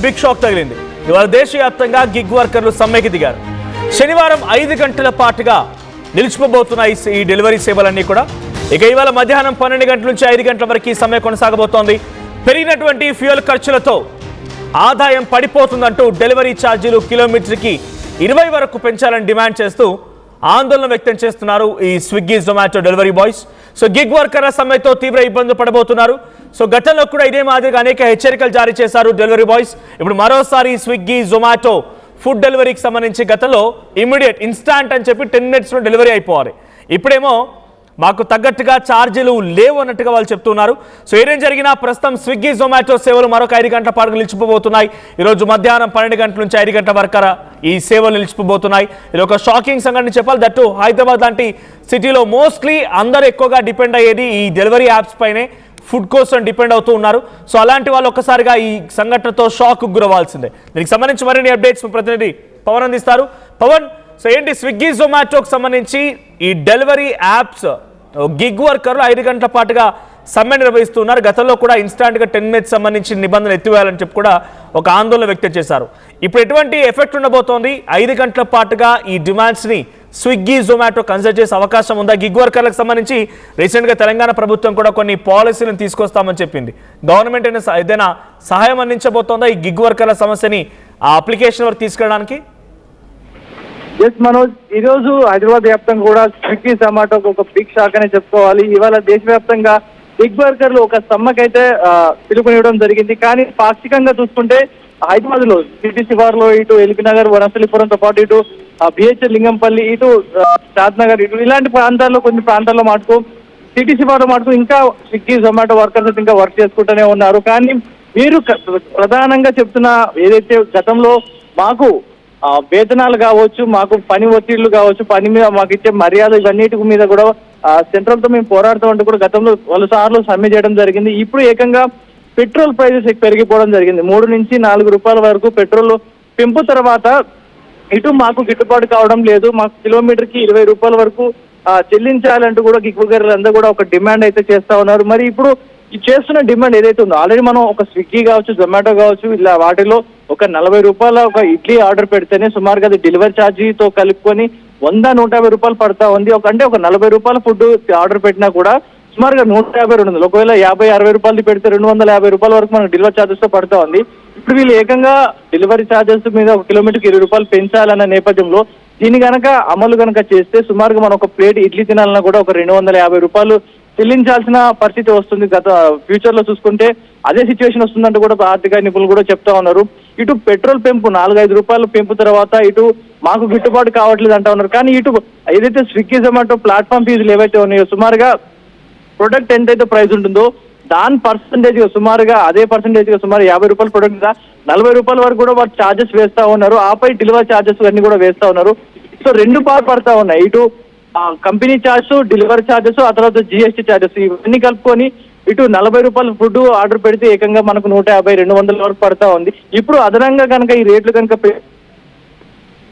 Big shock తగిలింది. ఇవాళ దేశవ్యాప్తంగా గిగ్ వర్కర్లు సమ్మెకి దిగారు. శనివారం 5 గంటల పాటుగా నిలిచిపోబోతున్నాయి ఈ డెలివరీ సేవలన్నీ కూడా. ఇక ఇవాళ మధ్యాహ్నం 12 గంటల నుంచి 5 గంటల వరకు ఈ సమ్మె కొనసాగబోతోంది. పెరిగినటువంటి ఫ్యూయల్ ఖర్చులతో ఆదాయం పడిపోతుందంటూ డెలివరీ ఛార్జీలు కిలోమీటర్కి 20 వరకు పెంచాలని డిమాండ్ చేస్తూ ఆందోళన వ్యక్తం చేస్తున్నారు ఈ Swiggy Zomato delivery boys. So gig వర్కర్ల సమ్మెతో తీవ్ర ఇబ్బందులు పడబోతున్నారు. సో గతంలో కూడా ఇదే మాదిరిగా అనేక హెచ్చరికలు జారీ చేశారు డెలివరీ బాయ్స్. ఇప్పుడు మరోసారి స్విగ్గీ జొమాటో ఫుడ్ డెలివరీకి సంబంధించి గతంలో ఇమ్మీడియట్ ఇన్స్టాంట్ అని చెప్పి 10 minutesలో డెలివరీ అయిపోవాలి. ఇప్పుడేమో మాకు తగ్గట్టుగా ఛార్జీలు లేవు అన్నట్టుగా వాళ్ళు చెప్తున్నారు. సో ఏదేం జరిగినా ప్రస్తుతం స్విగ్గీ జొమాటో సేవలు మరొక 5 గంటల పాటు నిలిచిపోబోతున్నాయి. ఈరోజు మధ్యాహ్నం 12 గంటల నుంచి 5 గంటల వరకు ఈ సేవలు నిలిచిపోబోతున్నాయి. ఇది ఒక షాకింగ్ సంఘటన చెప్పాలి. దట్టు హైదరాబాద్ లాంటి సిటీలో మోస్ట్లీ అందరూ ఎక్కువగా డిపెండ్ అయ్యేది ఈ డెలివరీ యాప్స్ పైనే, ఫుడ్ కోసం డిపెండ్ అవుతూ ఉన్నారు. సో అలాంటి వాళ్ళు ఒక్కసారిగా ఈ సంఘటనతో షాక్ గురవాల్సిందే. దీనికి సంబంధించి మరిన్ని అప్డేట్స్ ప్రతినిధి పవన్ అందిస్తారు. పవన్, సో ఏంటి స్విగ్గీ జొమాటోకి సంబంధించి ఈ డెలివరీ యాప్స్ గిగ్ వర్కర్లు 5 గంటల పాటుగా సమ్మె నిర్వహిస్తున్నారు. గతంలో కూడా ఇన్స్టాంట్గా 10 minutes సంబంధించిన నిబంధనలు ఎత్తివేయాలని చెప్పి కూడా ఒక ఆందోళన వ్యక్తం చేశారు. ఇప్పుడు ఎటువంటి ఎఫెక్ట్ ఉండబోతోంది? 5 గంటల పాటుగా ఈ డిమాండ్స్ని స్విగ్గీ జొమాటో కన్సిడర్ చేసే అవకాశం ఉందా? గిగ్ వర్కర్లకు సంబంధించి రీసెంట్గా తెలంగాణ ప్రభుత్వం కూడా కొన్ని పాలసీలను తీసుకొస్తామని చెప్పింది. గవర్నమెంట్ ఏదైనా సహాయం అందించబోతోందా ఈ గిగ్ వర్కర్ల సమస్యని ఆ అప్లికేషన్ వరకు తీసుకెళ్ళడానికి? ఎస్ మనోజ్, ఈ రోజు హైదరాబాద్ వ్యాప్తంగా కూడా స్విగ్గీ జొమాటోకి ఒక బిగ్ షాక్ అనే చెప్పుకోవాలి. ఇవాళ దేశవ్యాప్తంగా గిగ్ వర్కర్లు ఒక సమ్మకైతే పిలుపునివ్వడం జరిగింది. కానీ పాక్షికంగా చూసుకుంటే హైదరాబాద్ లో సిటీ శివార్లో ఇటు ఎల్బీ నగర్, వనస్థలిపురంతో పాటు ఇటు బిహెచ్ఎల్ లింగంపల్లి, ఇటు షాద్ నగర్, ఇటు ఇలాంటి ప్రాంతాల్లో కొన్ని ప్రాంతాల్లో మటుకు సిటీ శివార్లో మటుకు ఇంకా స్విగ్గీ జొమాటో వర్కర్స్ ఇంకా వర్క్ చేసుకుంటూనే ఉన్నారు. కానీ మీరు ప్రధానంగా చెప్తున్న ఏదైతే గతంలో మాకు వేతనాలు కావచ్చు, మాకు పని ఒత్తిళ్లు కావచ్చు, పని మీద మాకు ఇచ్చే మర్యాద, ఇవన్నిటి మీద కూడా సెంట్రల్ తో మేము పోరాడుతామంటూ కూడా గతంలో 100 సార్లు సమ్మె చేయడం జరిగింది. ఇప్పుడు ఏకంగా పెట్రోల్ ప్రైజెస్ పెరిగిపోవడం జరిగింది. 3 నుంచి 4 రూపాయల వరకు పెట్రోల్ పెంపు తర్వాత ఇటు మాకు గిట్టుబాటు కావడం లేదు. మాకు కిలోమీటర్కి 20 రూపాయల వరకు చెల్లించాలంటూ కూడా గిగ్ వర్కర్లందరూ కూడా ఒక డిమాండ్ అయితే చేస్తా ఉన్నారు. మరి ఇప్పుడు ఈ చేస్తున్న డిమాండ్ ఏదైతే ఉందో, ఆల్రెడీ మనం ఒక స్విగ్గీ కావచ్చు, జొమాటో కావచ్చు, ఇలా వాటిలో ఒక 40 రూపాయల ఒక ఇడ్లీ ఆర్డర్ పెడితేనే సుమారుగా అది డెలివరీ ఛార్జీతో కలుపుకొని 100-150 రూపాయలు పడతా ఉంది. అంటే ఒక 40 రూపాయల ఫుడ్ ఆర్డర్ పెట్టినా కూడా సుమారుగా 150 ఉంది. ఒకవేళ 50-60 రూపాయలు పెడితే 250 రూపాయల వరకు మనకు డెలివరీ ఛార్జెస్ తో పడతా ఉంది. ఇప్పుడు వీళ్ళు ఏకంగా డెలివరీ ఛార్జెస్ మీద ఒక కిలోమీటర్కి 20 రూపాయలు పెంచాలన్న నేపథ్యంలో దీన్ని కనుక అమలు కనుక చేస్తే సుమారుగా మనం ఒక ప్లేట్ ఇడ్లీ తినాలన్నా కూడా ఒక 250 రూపాయలు చెల్లించాల్సిన పరిస్థితి వస్తుంది. గత ఫ్యూచర్ లో చూసుకుంటే అదే సిచ్యువేషన్ వస్తుందంటూ కూడా ఆర్థిక నిపుణులు కూడా చెప్తా ఉన్నారు. ఇటు పెట్రోల్ పెంపు 4-5 రూపాయలు పెంపు తర్వాత ఇటు మాకు గిట్టుబాటు కావట్లేదు అంటా ఉన్నారు. కానీ ఇటు ఏదైతే స్విగ్గీ జొమాటో ప్లాట్ఫామ్ ఫీజులు ఏవైతే ఉన్నాయో, సుమారుగా ప్రొడక్ట్ ఎంతైతే ప్రైస్ ఉంటుందో దాని పర్సంటేజ్ సుమారుగా అదే పర్సంటేజ్ సుమారు 50 రూపాయల ప్రొడక్ట్ గా 40 రూపాయల వరకు కూడా వారు ఛార్జెస్ వేస్తా ఉన్నారు. ఆపై డెలివరీ ఛార్జెస్ అన్ని కూడా వేస్తా ఉన్నారు. సో 2 పార్ట్ పడతా ఉన్నాయి. ఇటు కంపెనీ ఛార్జెస్, డెలివరీ ఛార్జెస్, ఆ తర్వాత జీఎస్టీ ఛార్జెస్, ఇవన్నీ కలుపుకొని ఇటు 40 రూపాయల ఫుడ్ ఆర్డర్ పెడితే ఏకంగా మనకు 150-200 వరకు పడతా ఉంది. ఇప్పుడు అదనంగా కనుక ఈ రేట్లు కనుక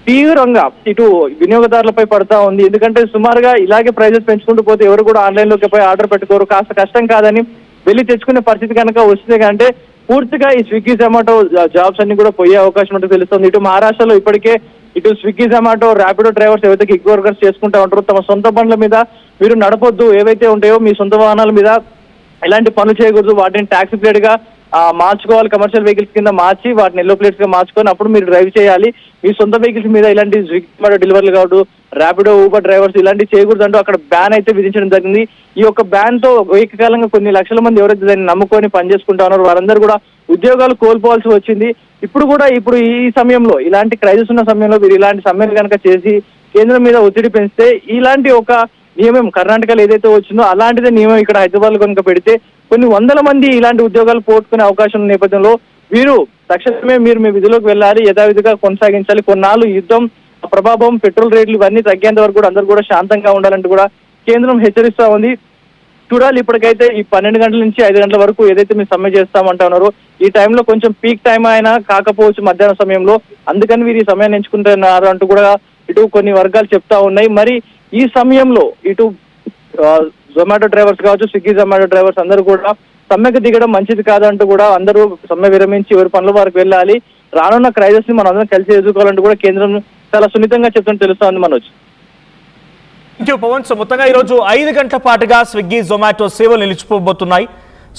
తీవ్రంగా ఇటు వినియోగదారులపై పడతా ఉంది. ఎందుకంటే సుమారుగా ఇలాగే ప్రైజెస్ పెంచుకుంటూ పోతే ఎవరు కూడా ఆన్లైన్ లోకి పోయి ఆర్డర్ పెట్టుకోరు. కాస్త కష్టం కాదని వెళ్ళి తెచ్చుకునే పరిస్థితి కనుక వస్తుంది. అంటే పూర్తిగా ఈ స్విగ్గీ జొమాటో జాబ్స్ అన్ని కూడా పోయే అవకాశం ఉంటే తెలుస్తుంది. ఇటు మహారాష్ట్రలో ఇప్పటికే ఇటు స్విగ్గీ జొమాటో ర్యాపిడో డ్రైవర్స్ ఏవైతే గిగ్ వర్కర్స్ చేసుకుంటా ఉంటారో తమ సొంత బండ్ల మీద మీరు నడపొద్దు, ఏవైతే ఉంటాయో మీ సొంత వాహనాల మీద ఎలాంటి పనులు చేయకూడదు, వాటిని ట్యాక్సీ ప్లేట్ గా మార్చుకోవాలి, కమర్షియల్ వెహికల్స్ కింద మార్చి వాటిని ఎల్లో ప్లేట్స్ గా మార్చుకొని అప్పుడు మీరు డ్రైవ్ చేయాలి. మీ సొంత వెహికల్స్ మీద ఇలాంటి స్విగ్గీ డెలివరీలు కావచ్చు, ర్యాపిడో, ఊబర్ డ్రైవర్స్ ఇలాంటివి చేయకూడదు అంటూ అక్కడ బ్యాన్ అయితే విధించడం జరిగింది. ఈ యొక్క బ్యాన్ తో ఏకకాలంగా కొన్ని లక్షల మంది ఎవరైతే దాన్ని నమ్ముకొని పనిచేసుకుంటా ఉన్నారో వారందరూ కూడా ఉద్యోగాలు కోల్పోవాల్సి వచ్చింది. ఇప్పుడు ఈ సమయంలో ఇలాంటి క్రైసిస్ ఉన్న సమయంలో వీరు ఇలాంటి సమ్మెలు కనుక చేసి కేంద్రం మీద ఒత్తిడి పెంచితే ఇలాంటి ఒక నియమం కర్ణాటకలో ఏదైతే వచ్చిందో అలాంటిదే నియమం ఇక్కడ హైదరాబాద్ లో కనుక పెడితే కొన్ని 100 మంది ఇలాంటి ఉద్యోగాలు పోగొట్టుకునే అవకాశం ఉన్న నేపథ్యంలో వీరు తక్షణమే మీరు మీ విధులకు వెళ్ళాలి, యథావిధిగా కొనసాగించాలి. కొన్నాళ్ళు యుద్ధం ప్రభావం, పెట్రోల్ రేట్లు ఇవన్నీ తగ్గేంత వరకు కూడా అందరూ కూడా శాంతంగా ఉండాలంటూ కూడా కేంద్రం హెచ్చరిస్తా ఉంది. చూడాలి. ఇప్పటికైతే ఈ 12 గంటల నుంచి 5 గంటల వరకు ఏదైతే మీరు సమ్మె చేస్తామంటా ఉన్నారో ఈ టైంలో కొంచెం పీక్ టైం అయినా కాకపోవచ్చు మధ్యాహ్నం సమయంలో, అందుకని వీరు ఈ సమయాన్ని ఎంచుకుంటున్నారు అంటూ కూడా ఇటు కొన్ని వర్గాలు చెప్తా ఉన్నాయి. మరి ఈ సమయంలో ఇటు జొమాటో డ్రైవర్స్ కావచ్చు, స్విగ్గీ జొమాటో డ్రైవర్స్ అందరూ కూడా సమ్మెకు దిగడం మంచిది కాదంటూ కూడా అందరూ సమ్మె విరమించి ఎవరి పనుల వారికి వెళ్ళాలి, రానున్న క్రైసిస్ ని మనం అందరం కలిసి ఎదుర్కోవాలంటూ కూడా కేంద్రం చాలా సున్నితంగా చెప్తుంటే తెలుస్తోంది Manoj. Thank you Pawan. So మొత్తంగా ఈరోజు 5 గంటల పాటుగా స్విగ్గీ జొమాటో సేవలు నిలిచిపోబోతున్నాయి.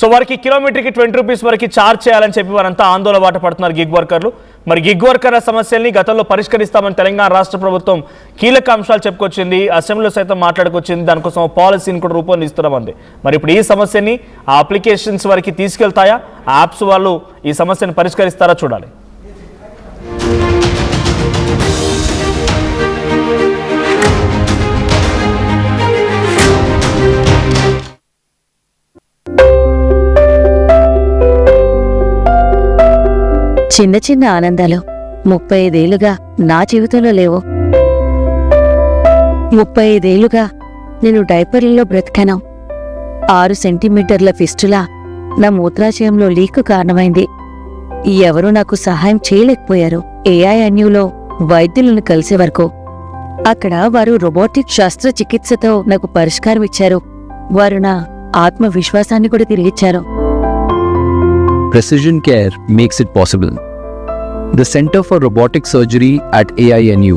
సో వారికి కిలోమీటర్కి 20 రూపీస్ వరకు ఛార్జ్ చేయాలని చెప్పి వారంతా ఆందోళన బాట పడుతున్నారు గిగ్ వర్కర్లు. మరి గిగ్ వర్కర్ల సమస్యల్ని గతంలో పరిష్కరిస్తామని తెలంగాణ రాష్ట్ర ప్రభుత్వం కీలక అంశాలు చెప్పుకొచ్చింది, అసెంబ్లీలో సైతం మాట్లాడుకొచ్చింది, దానికోసం పాలసీని కూడా రూపొందిస్తున్నామంది. మరి ఇప్పుడు ఈ సమస్యని ఆ అప్లికేషన్స్ వరకు తీసుకెళ్తాయా, ఆ యాప్స్ వాళ్ళు ఈ సమస్యను పరిష్కరిస్తారా చూడాలి. చిన్న చిన్న ఆనందాలు 35 ఏళ్లుగా నా జీవితంలో లేవు. 35 ఏళ్లుగా నేను డైపర్లలో బ్రతికాను. 6 సెంటీమీటర్ల ఫిస్టులా నా మూత్రాశయంలో లీకు కారణమైంది. ఎవరూ నాకు సహాయం చేయలేకపోయారు. AINUలో వైద్యులను కలిసే వరకు అక్కడ వారు రోబోటిక్ శస్త్రచికిత్సతో నాకు పరిష్కారం ఇచ్చారు. వారు నా ఆత్మవిశ్వాసాన్ని కూడా తిరిగిచ్చారు. Precision care makes it possible. The Center for Robotic Surgery at AINU